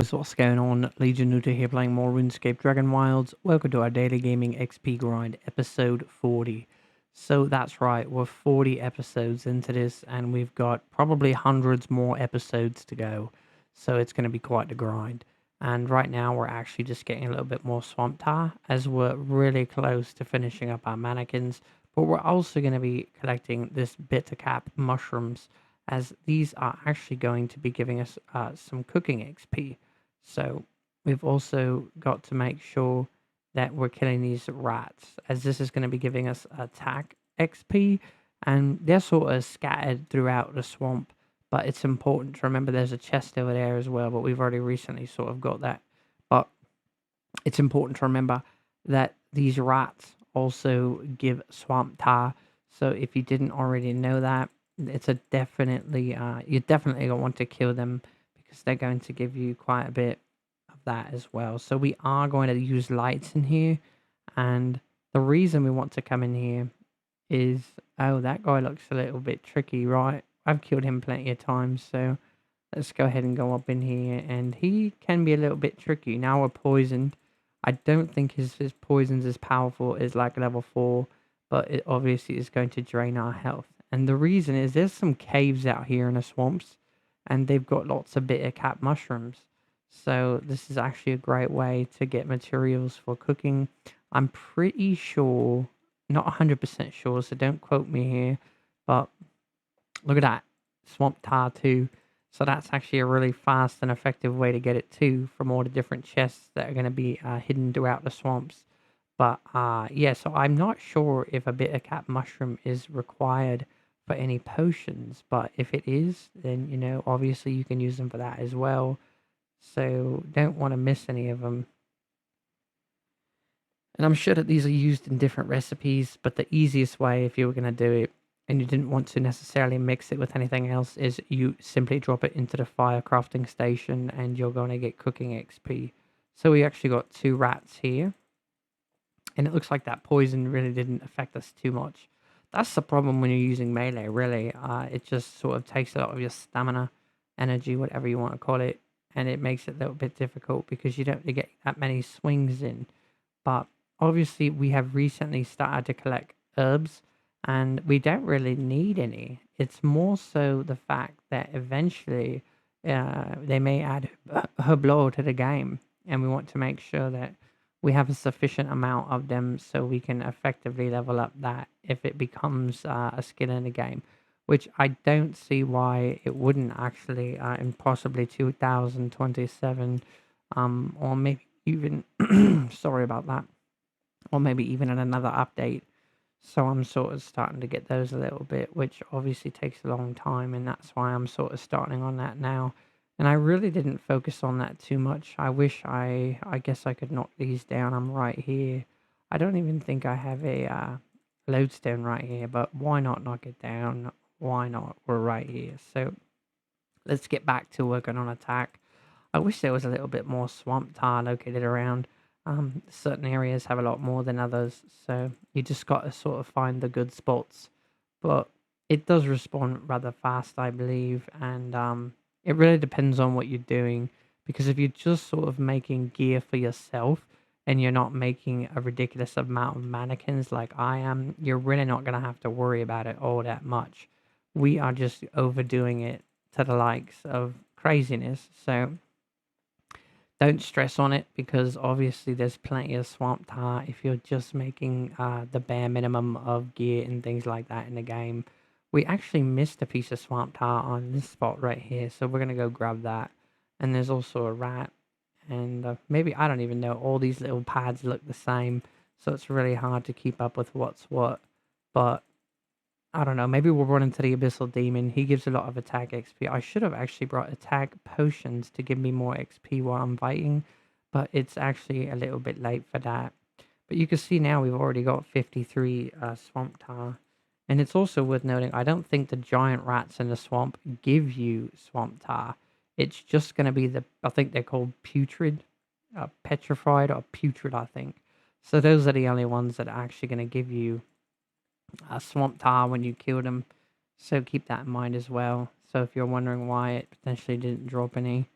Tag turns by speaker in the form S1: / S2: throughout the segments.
S1: guys, what's going on? Legion Nuta here playing more RuneScape Dragonwilds. Welcome to our daily gaming XP grind, episode 40. So that's right, we're 40 episodes into this and we've got probably hundreds more episodes to go. So it's going to be quite the grind. And right now we're actually just getting a little bit more swamp tar as we're really close to finishing up our mannequins. But we're also going to be collecting this bitter cap mushrooms, as these are actually going to be giving us some cooking XP. So we've also got to make sure that we're killing these rats, as this is going to be giving us attack XP, and they're sort of scattered throughout the swamp. But it's important to remember there's a chest over there as well, but we've already recently sort of got that. But it's important to remember that these rats also give swamp tar. So if you didn't already know that, it's a definitely you definitely don't want to kill them, because they're going to give you quite a bit of that as well. So we are going to use lights in here, and the reason we want to come in here is, oh, that guy looks a little bit tricky, right? I've killed him plenty of times, so let's go ahead and go up in here, and he can be a little bit tricky. Now we're poisoned. I don't think his poison's as powerful as like level 4, but it obviously is going to drain our health. And the reason is there's some caves out here in the swamps, and they've got lots of bitter cap mushrooms. So this is actually a great way to get materials for cooking. I'm pretty sure, not 100% sure, so don't quote me here, but look at that, swamp tar too. So that's actually a really fast and effective way to get it too, from all the different chests that are going to be hidden throughout the swamps. But yeah, so I'm not sure if a bitter cap mushroom is required for any potions, but if it is, then, you know, obviously you can use them for that as well. So don't want to miss any of them. And I'm sure that these are used in different recipes, but the easiest way, if you were going to do it and you didn't want to necessarily mix it with anything else, is you simply drop it into the fire crafting station and you're going to get cooking XP. So we actually got 2 rats here, and it looks like that poison really didn't affect us too much. That's the problem when you're using melee, really. It just sort of takes a lot of your stamina, energy, whatever you want to call it, and it makes it a little bit difficult because you don't really get that many swings in. But obviously we have recently started to collect herbs, and we don't really need any. It's more so the fact that eventually they may add herblore to the game, and we want to make sure that we have a sufficient amount of them so we can effectively level up that if it becomes a skill in the game, which I don't see why it wouldn't actually in possibly 2027, or maybe even sorry about that, or maybe even in another update. So I'm sort of starting to get those a little bit, which obviously takes a long time, and that's why I'm sort of starting on that now. And I really didn't focus on that too much. I wish I guess I could knock these down. I'm right here. I don't even think I have a lodestone right here, but why not knock it down? Why not? We're right here. So let's get back to working on attack. I wish there was a little bit more swamp tar located around. Certain areas have a lot more than others, so you just got to sort of find the good spots. But it does respawn rather fast, I believe, and it really depends on what you're doing, because if you're just sort of making gear for yourself and you're not making a ridiculous amount of mannequins like I am, you're really not going to have to worry about it all that much. We are just overdoing it to the likes of craziness, so don't stress on it, because obviously there's plenty of swamp tar if you're just making the bare minimum of gear and things like that in the game. We actually missed a piece of swamp tar on this spot right here, so we're going to go grab that. And there's also a rat, and maybe, I don't even know, all these little pads look the same, so it's really hard to keep up with what's what. But I don't know, maybe we'll run into the Abyssal Demon. He gives a lot of attack XP. I should have actually brought attack potions to give me more XP while I'm fighting, but it's actually a little bit late for that. But you can see now we've already got 53 swamp tar. And it's also worth noting, I don't think the giant rats in the swamp give you swamp tar. It's just going to be I think they're called putrid, petrified or putrid, I think. So those are the only ones that are actually going to give you swamp tar when you kill them. So keep that in mind as well. So if you're wondering why it potentially didn't drop any,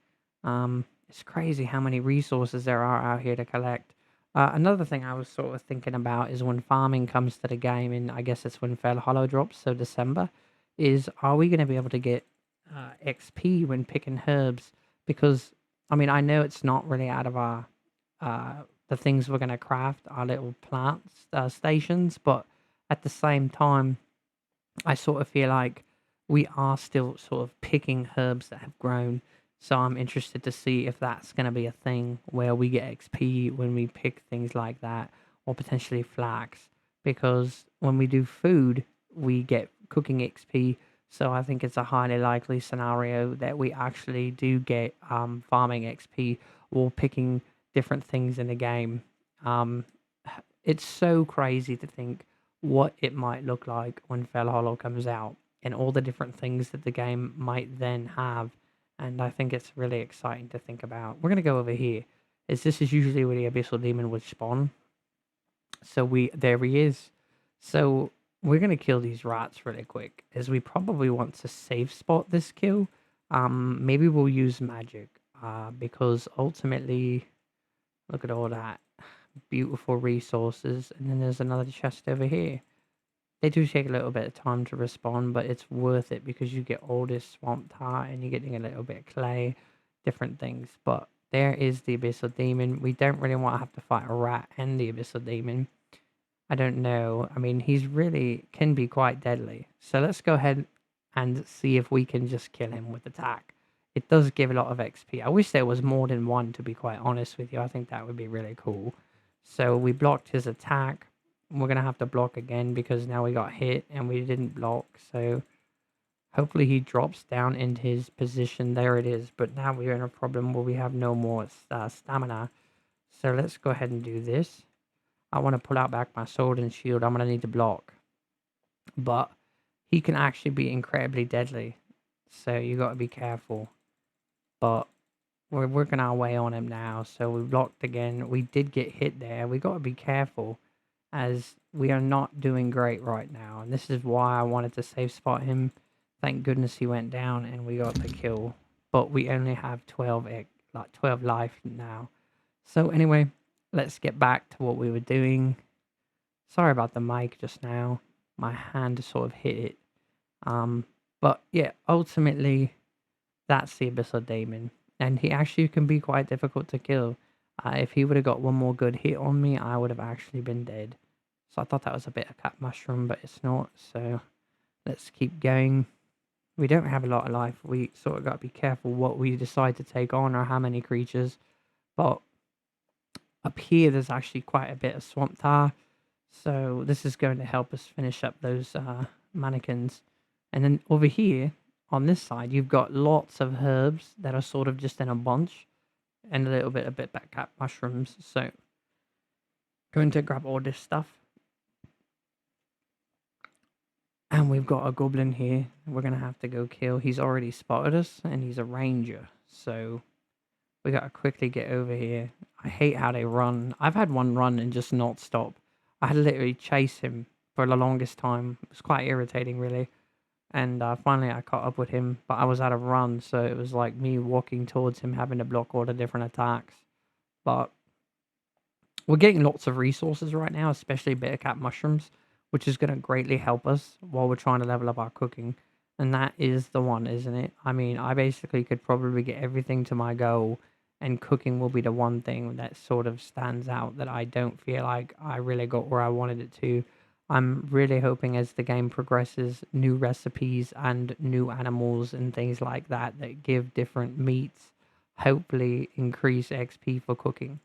S1: It's crazy how many resources there are out here to collect. Another thing I was sort of thinking about is when farming comes to the game, and I guess it's when Fell Hollow drops, so December, is are we going to be able to get XP when picking herbs? Because, I mean, I know it's not really out of our the things we're going to craft, our little plants stations, but at the same time, I sort of feel like we are still sort of picking herbs that have grown. So I'm interested to see if that's going to be a thing where we get XP when we pick things like that, or potentially flax. Because when we do food, we get cooking XP. So I think it's a highly likely scenario that we actually do get farming XP or picking different things in the game. Um, it's so crazy to think what it might look like when Fell Hollow comes out and all the different things that the game might then have. And I think it's really exciting to think about. We're going to go over here. This is usually where the Abyssal Demon would spawn. So there he is. So we're going to kill these rats really quick, as we probably want to safe spot this kill. Maybe we'll use magic, because ultimately, look at all that beautiful resources. And then there's another chest over here. They do take a little bit of time to respawn, but it's worth it because you get all this swamp tar and you're getting a little bit of clay, different things. But there is the Abyssal Demon. We don't really want to have to fight a rat and the Abyssal Demon. I don't know. I mean, he's really can be quite deadly. So let's go ahead and see if we can just kill him with attack. It does give a lot of XP. I wish there was more than one, to be quite honest with you. I think that would be really cool. So we blocked his attack. We're going to have to block again because now we got hit and we didn't block. So hopefully he drops down in his position. There it is. But now we're in a problem where we have no more stamina. So let's go ahead and do this. I want to pull out back my sword and shield. I'm going to need to block. But he can actually be incredibly deadly. So you got to be careful. But we're working our way on him now. So we blocked again. We did get hit there. We got to be careful, as we are not doing great right now. And this is why I wanted to safe spot him. Thank goodness he went down and we got the kill. But we only have 12 life now. So anyway, let's get back to what we were doing. Sorry about the mic just now. My hand sort of hit it. But yeah, ultimately, that's the Abyssal Demon. And he actually can be quite difficult to kill. If he would have got one more good hit on me, I would have actually been dead. So I thought that was a bit of cat mushroom, but it's not. So let's keep going. We don't have a lot of life. We sort of got to be careful what we decide to take on or how many creatures. But up here, there's actually quite a bit of swamp tar. So this is going to help us finish up those mannequins. And then over here, on this side, you've got lots of herbs that are sort of just in a bunch. And a little bit of cat mushrooms. So going to grab all this stuff. And we've got a goblin here we're going to have to go kill. He's already spotted us, and he's a ranger. So we got to quickly get over here. I hate how they run. I've had one run and just not stop. I had to literally chase him for the longest time. It was quite irritating, really. And finally I caught up with him, but I was out of run. So it was like me walking towards him, having to block all the different attacks. But we're getting lots of resources right now, especially bitter cat mushrooms, which is going to greatly help us while we're trying to level up our cooking. And that is the one, isn't it? I mean, I basically could probably get everything to my goal, and cooking will be the one thing that sort of stands out that I don't feel like I really got where I wanted it to. I'm really hoping as the game progresses, new recipes and new animals and things like that that give different meats hopefully increase XP for cooking,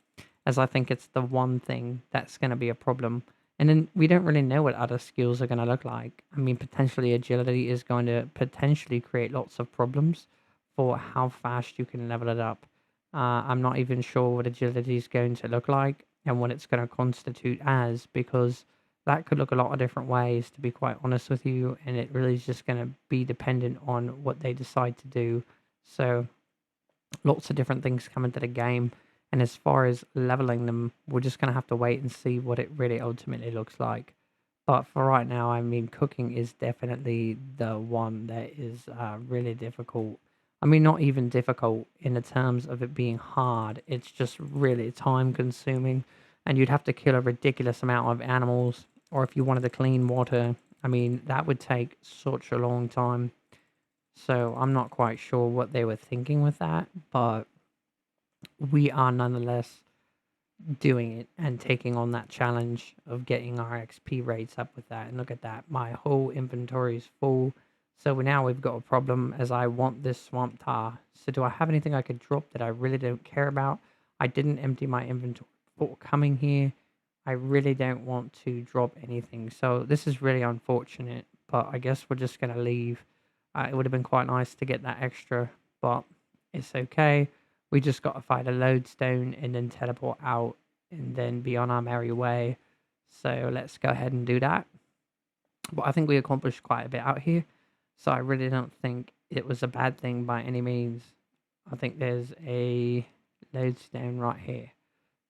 S1: as I think it's the one thing that's going to be a problem. And then we don't really know what other skills are going to look like. I mean, potentially agility is going to potentially create lots of problems for how fast you can level it up. I'm not even sure what agility is going to look like and what it's going to constitute as, because that could look a lot of different ways, to be quite honest with you. And it really is just going to be dependent on what they decide to do. So lots of different things come into the game. And as far as leveling them, we're just going to have to wait and see what it really ultimately looks like. But for right now, I mean, cooking is definitely the one that is really difficult. I mean, not even difficult in the terms of it being hard. It's just really time consuming, and you'd have to kill a ridiculous amount of animals. Or if you wanted to clean water, I mean, that would take such a long time. So I'm not quite sure what they were thinking with that, but we are nonetheless doing it and taking on that challenge of getting our XP rates up with that. And look at that, my whole inventory is full. So now we've got a problem as I want this swamp tar. So do I have anything I could drop that I really don't care about? I didn't empty my inventory before coming here. I really don't want to drop anything. So this is really unfortunate, but I guess we're just going to leave. It would have been quite nice to get that extra, but it's okay. We just got to find a lodestone and then teleport out and then be on our merry way. So let's go ahead and do that. But I think we accomplished quite a bit out here. So I really don't think it was a bad thing by any means. I think there's a lodestone right here.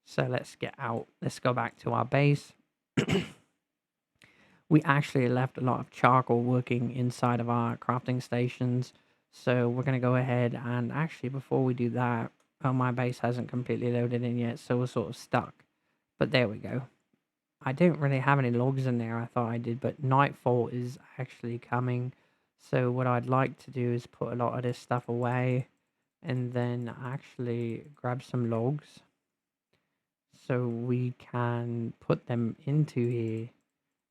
S1: So let's get out. Let's go back to our base. We actually left a lot of charcoal working inside of our crafting stations. So we're going to go ahead and actually before we do that, oh, my base hasn't completely loaded in yet, so we're sort of stuck. But there we go. I don't really have any logs in there. I thought I did, but nightfall is actually coming. So what I'd like to do is put a lot of this stuff away and then actually grab some logs so we can put them into here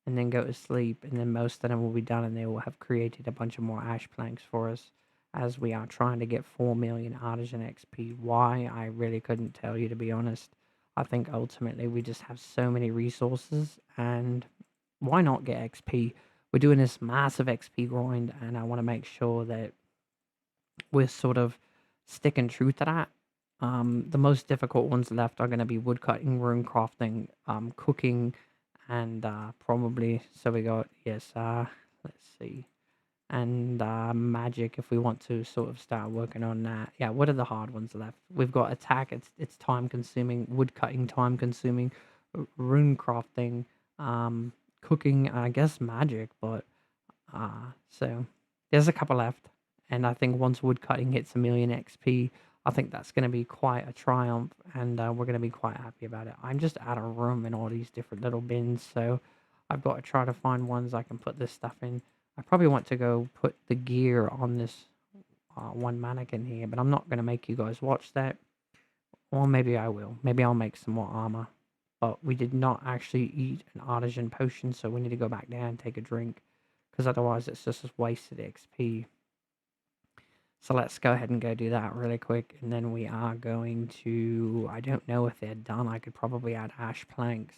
S1: and then go to sleep, and then most of them will be done and they will have created a bunch of more ash planks for us as we are trying to get 4 million artisan XP. Why? I really couldn't tell you, to be honest. I think ultimately we just have so many resources, and why not get XP? We're doing this massive XP grind, and I want to make sure that we're sort of sticking true to that. The most difficult ones left are going to be woodcutting, rune crafting, cooking, and probably, so we got, yes, let's see, and magic if we want to sort of start working on that. Yeah, what are the hard ones left? We've got attack, it's time consuming, wood cutting time consuming, rune crafting, cooking, I guess magic, but so there's a couple left, and I think once wood cutting hits 1,000,000 XP, I think that's going to be quite a triumph, and we're going to be quite happy about it. I'm just out of room in all these different little bins, so I've got to try to find ones I can put this stuff in. I probably want to go put the gear on this one mannequin here, but I'm not going to make you guys watch that. Or maybe I will. Maybe I'll make some more armor. But we did not actually eat an artisan potion, so we need to go back down and take a drink, because otherwise it's just wasted XP. So let's go ahead and go do that really quick, and then we are going to, I don't know if they're done. I could probably add ash planks.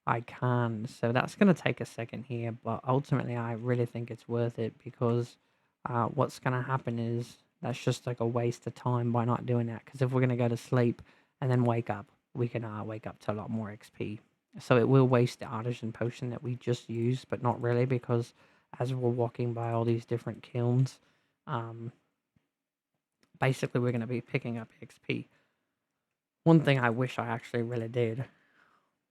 S1: I can, so that's going to take a second here, but ultimately I really think it's worth it, because what's going to happen is that's just like a waste of time by not doing that, because if we're going to go to sleep and then wake up, we can wake up to a lot more XP. So it will waste the artisan potion that we just used, but not really, because as we're walking by all these different kilns, basically we're going to be picking up XP. One thing I wish I actually really did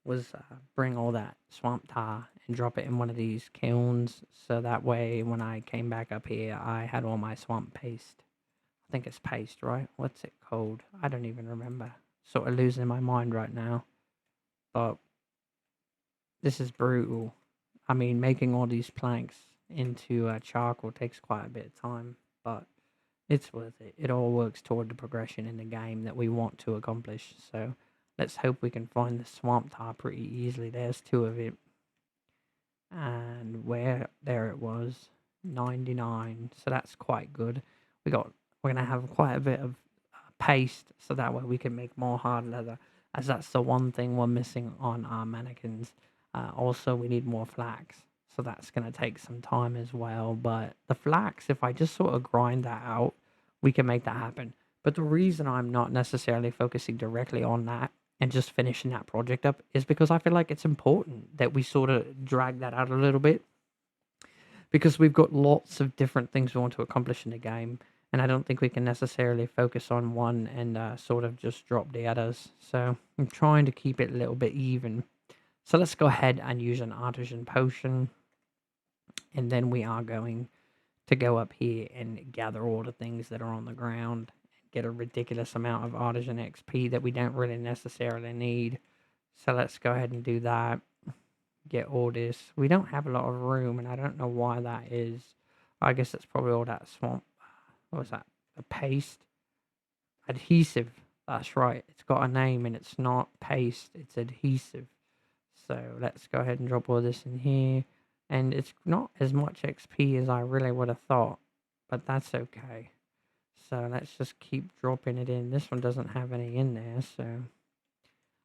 S1: was bring all that swamp tar and drop it in one of these kilns, so that way when I came back up here I had all my swamp paste. I think it's paste, right? What's it called? I don't even remember. Sort of losing my mind right now. But this is brutal. I mean, making all these planks into charcoal takes quite a bit of time, but it's worth it. It all works toward the progression in the game that we want to accomplish. So let's hope we can find the swamp tar pretty easily. There's 2 of it. And there it was, 99. So that's quite good. We're gonna have quite a bit of paste, so that way we can make more hard leather, as that's the one thing we're missing on our mannequins. Also, we need more flax, so that's going to take some time as well. But the flax, if I just sort of grind that out, we can make that happen. But the reason I'm not necessarily focusing directly on that and just finishing that project up is because I feel like it's important that we sort of drag that out a little bit, because we've got lots of different things we want to accomplish in the game, and I don't think we can necessarily focus on one and sort of just drop the others. So I'm trying to keep it a little bit even. So let's go ahead and use an artisan potion, and then we are going to go up here and gather all the things that are on the ground, get a ridiculous amount of artisan XP that we don't really necessarily need. So let's go ahead and do that. Get all this. We don't have a lot of room, and I don't know why that is. I guess it's probably all that swamp. What was that? A paste? Adhesive. That's right. It's got a name, and it's not paste. It's adhesive. So let's go ahead and drop all this in here. And it's not as much XP as I really would have thought, but that's okay. So let's just keep dropping it in. This one doesn't have any in there, so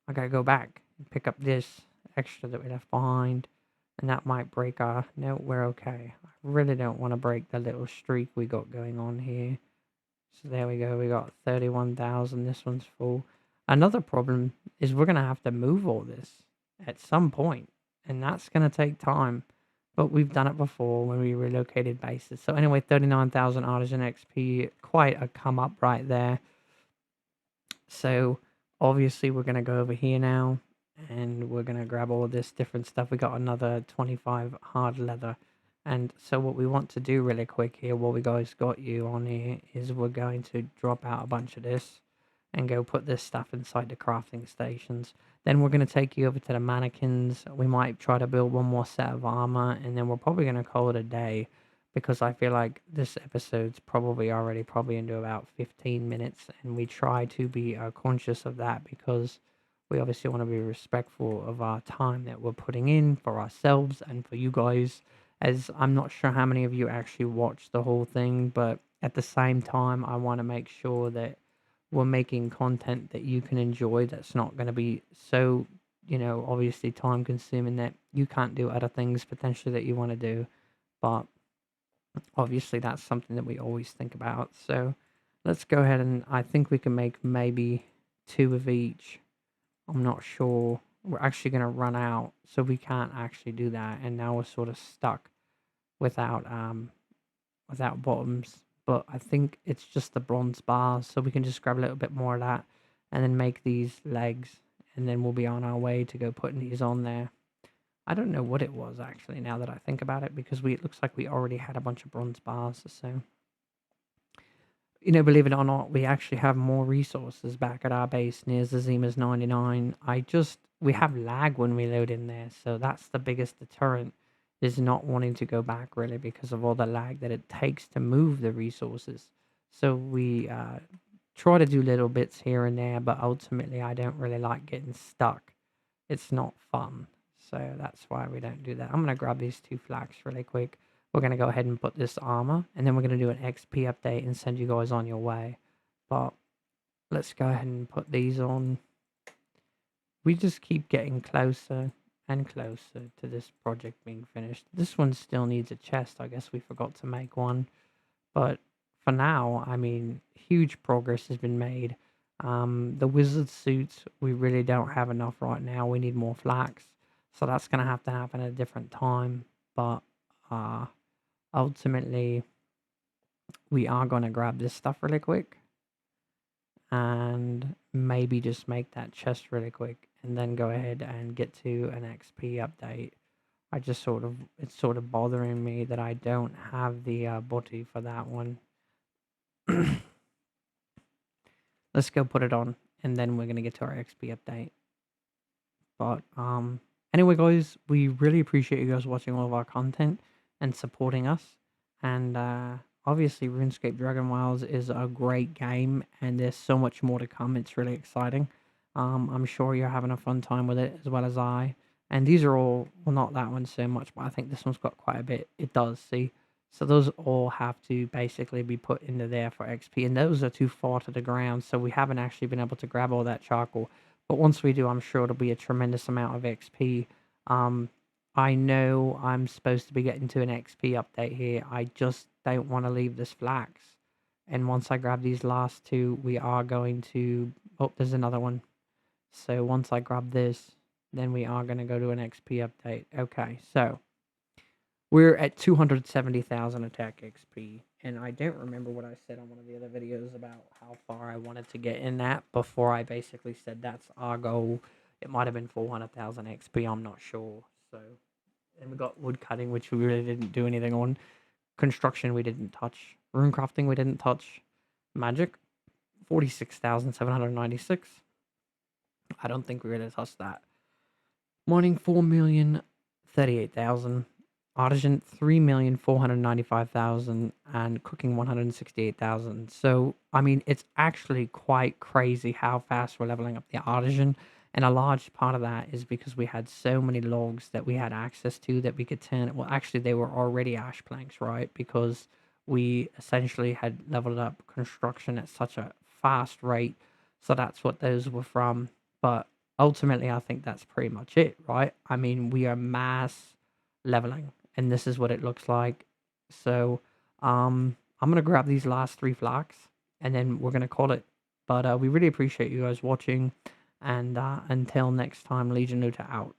S1: I gotta go back and pick up this extra that we left behind. And that might break our... No, we're okay. I really don't want to break the little streak we got going on here. So there we go. We got 31,000. This one's full. Another problem is we're going to have to move all this at some point, and that's going to take time. But we've done it before when we relocated bases. So anyway, 39,000 artisan XP. Quite a come up right there. So obviously we're going to go over here now, and we're going to grab all this different stuff. We got another 25 hard leather. And so what we want to do really quick here, what we guys got you on here, is we're going to drop out a bunch of this and go put this stuff inside the crafting stations. Then we're going to take you over to the mannequins. We might try to build one more set of armor, and then we're probably going to call it a day, because I feel like this episode's probably into about 15 minutes, and we try to be conscious of that, because we obviously want to be respectful of our time that we're putting in for ourselves and for you guys, as I'm not sure how many of you actually watch the whole thing, but at the same time, I want to make sure that we're making content that you can enjoy, that's not going to be so, obviously time consuming that you can't do other things potentially that you want to do. But obviously that's something that we always think about. So let's go ahead, and I think we can make maybe 2 of each. I'm not sure. We're actually going to run out, so we can't actually do that, and now we're sort of stuck without bottoms. But I think it's just the bronze bars, so we can just grab a little bit more of that and then make these legs, and then we'll be on our way to go putting these on there. I don't know what it was actually, now that I think about it, because it looks like we already had a bunch of bronze bars. So believe it or not, we actually have more resources back at our base near Zazima's 99. We have lag when we load in there, so that's the biggest deterrent, is not wanting to go back, really, because of all the lag that it takes to move the resources. So we try to do little bits here and there, but ultimately I don't really like getting stuck. It's not fun, so that's why we don't do that. I'm going to grab these 2 flax really quick. We're going to go ahead and put this armor, and then we're going to do an XP update and send you guys on your way. But let's go ahead and put these on. We just keep getting closer and closer to this project being finished. This one still needs a chest. I guess we forgot to make one. But for now, I mean, huge progress has been made. The wizard suits, we really don't have enough right now. We need more flax. So that's going to happen at a different time. But ultimately, we are going to grab this stuff really quick. And maybe just make that chest really quick, and then go ahead and get to an XP update. It's sort of bothering me that I don't have the body for that one. Let's go put it on, and then we're going to get to our XP update. But anyway, guys, we really appreciate you guys watching all of our content and supporting us. And obviously, RuneScape Dragonwilds is a great game, and there's so much more to come. It's really exciting. I'm sure you're having a fun time with it, as well as I. And these are all, well, not that one so much, but I think this one's got quite a bit. It does, see? So those all have to basically be put into there for XP, and those are too far to the ground, so we haven't actually been able to grab all that charcoal. But once we do, I'm sure it'll be a tremendous amount of XP. I know I'm supposed to be getting to an XP update here. I just don't want to leave this flax. And once I grab these last 2, we are going to... Oh, there's another one. So once I grab this, then we are going to go to an XP update. Okay, so we're at 270,000 attack XP. And I don't remember what I said on one of the other videos about how far I wanted to get in that before I basically said that's our goal. It might have been 400,000 XP, I'm not sure. So, and we got wood cutting, which we really didn't do anything on. Construction we didn't touch. Rune crafting we didn't touch. Magic, 46,796. I don't think we're gonna touch that. Mining 4,038,000. Artisan 3,495,000, and cooking 168,000. So I mean, it's actually quite crazy how fast we're leveling up the artisan, and a large part of that is because we had so many logs that we had access to that we could turn. Well, actually, they were already ash planks, right? Because we essentially had leveled up construction at such a fast rate, so that's what those were from. But ultimately, I think that's pretty much it, right? I mean, we are mass leveling, and this is what it looks like. So, I'm gonna grab these last 3 flags, and then we're gonna call it. But we really appreciate you guys watching, and until next time, Legion Luta out.